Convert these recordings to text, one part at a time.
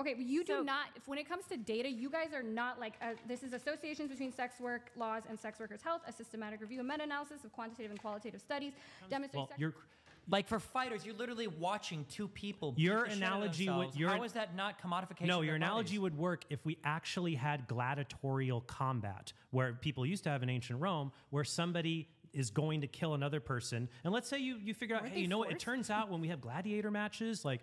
Okay, but you do not, if when it comes to data, you guys are not like, this is associations between sex work laws and sex workers' health, a systematic review and meta-analysis of quantitative and qualitative studies demonstrate like for fighters, you're literally watching two people. Your analogy would, how is that not commodification? No, your analogy would work if we actually had gladiatorial combat, where people used to have in ancient Rome, where somebody is going to kill another person. And let's say you figure out, hey, you know what? It turns out when we have gladiator matches, like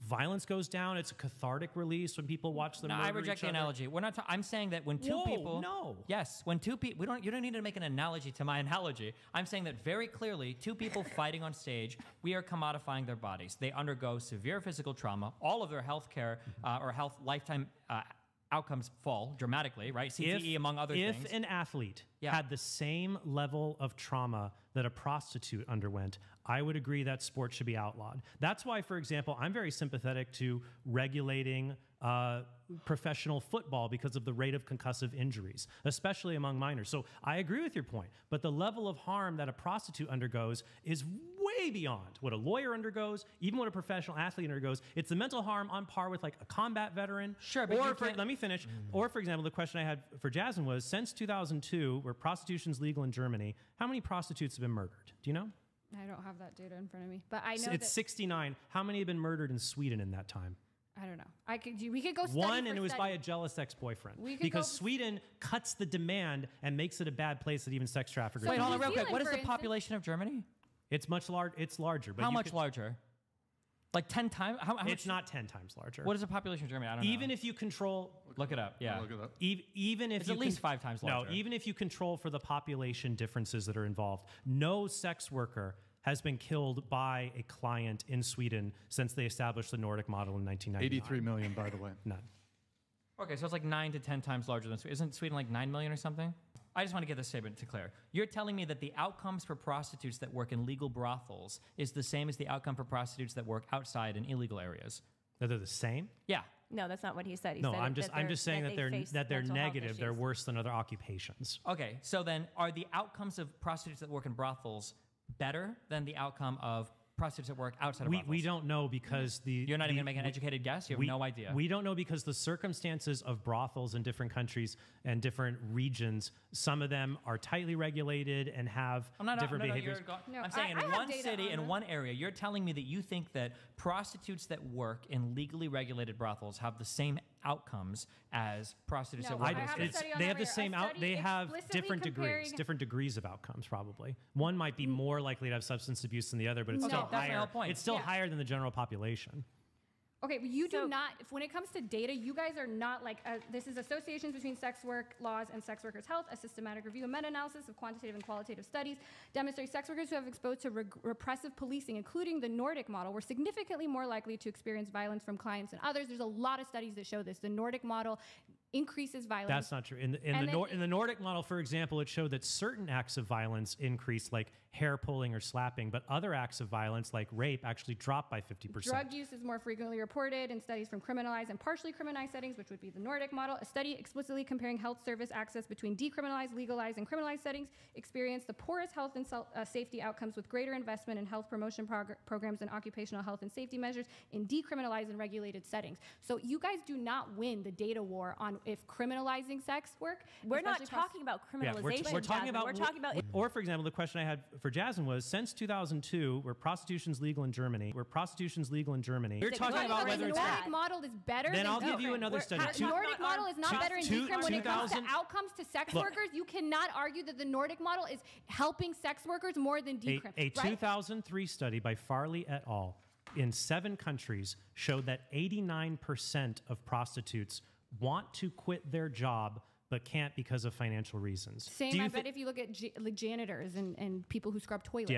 violence goes down. It's a cathartic release when people watch them. No, I reject the analogy. We're not. I'm saying that when two people. No. Yes, when two people. You don't need to make an analogy to my analogy. I'm saying that very clearly, two people fighting on stage, we are commodifying their bodies. They undergo severe physical trauma. All of their health care or health lifetime outcomes fall dramatically, right? CTE, among other things. If an athlete had the same level of trauma that a prostitute underwent, I would agree that sport should be outlawed. That's why, for example, I'm very sympathetic to regulating professional football because of the rate of concussive injuries, especially among minors. So I agree with your point, but the level of harm that a prostitute undergoes is way beyond what a lawyer undergoes, even what a professional athlete undergoes. It's the mental harm on par with like a combat veteran. Sure, but let me finish. Or for example, the question I had for Jazmen was, since 2002, where prostitution's legal in Germany, how many prostitutes have been murdered? Do you know? I don't have that data in front of me, but I know it's 69. How many have been murdered in Sweden in that time? I don't know. We could go study one, and it was by a jealous ex-boyfriend. Because Sweden cuts the demand and makes it a bad place that even sex traffickers. Wait, hold on, real quick. What is the population of Germany? It's much larger. It's larger. But how much larger? Like 10 times? How it's not 10 times larger. What is the population of Germany? I don't know. Even if you control... Look it up, yeah. Look it up. Even if it's at least 5 times larger. No, even if you control for the population differences that are involved, no sex worker has been killed by a client in Sweden since they established the Nordic model in 1999. 83 million, by the way. None. Okay, so it's like 9 to 10 times larger than Sweden. Isn't Sweden like 9 million or something? I just want to get this statement to clear. You're telling me that the outcomes for prostitutes that work in legal brothels is the same as the outcome for prostitutes that work outside in illegal areas? That they're the same? Yeah. No, that's not what he said. He no, said I'm just saying that they're negative. They're worse than other occupations. Okay, so then are the outcomes of prostitutes that work in brothels better than the outcome of prostitutes that work outside of brothels? We don't know because You're not even going to make an educated guess? You have no idea? We don't know because the circumstances of brothels in different countries and different regions, some of them are tightly regulated and have different behaviors. I'm saying in one city, in one area, you're telling me that you think that prostitutes that work in legally regulated brothels have the same outcomes as prostitutes that work they have the same they have different degrees of outcomes probably. One might be more likely to have substance abuse than the other, but it's still higher. It's still higher than the general population. Okay, but you do not, when it comes to data, you guys are not like, this is associations between sex work laws and sex workers' health, a systematic review and meta-analysis of quantitative and qualitative studies demonstrate sex workers who have exposed to repressive policing, including the Nordic model, were significantly more likely to experience violence from clients than others. There's a lot of studies that show this. The Nordic model increases violence. That's not true. In the Nordic model, for example, it showed that certain acts of violence increased, like hair pulling or slapping, but other acts of violence, like rape, actually dropped by 50%. Drug use is more frequently reported in studies from criminalized and partially criminalized settings, which would be the Nordic model. A study explicitly comparing health service access between decriminalized, legalized, and criminalized settings experienced the poorest health and safety outcomes with greater investment in health promotion programs and occupational health and safety measures in decriminalized and regulated settings. So you guys do not win the data war on if criminalizing sex work. We're not talking about criminalization. Yeah, we're talking about. Or, for example, the question I had for Jazmen was, since 2002, where prostitution's legal in Germany, we're talking about whether it's the Nordic model is better. Then I'll give you another study. The Nordic model is not better in decrim when it comes to outcomes to sex workers. You cannot argue that the Nordic model is helping sex workers more than decrim. A 2003 study by Farley et al. In 7 countries showed that 89% of prostitutes want to quit their job but can't because of financial reasons. Same, I bet if you look at janitors and people who scrub toilets.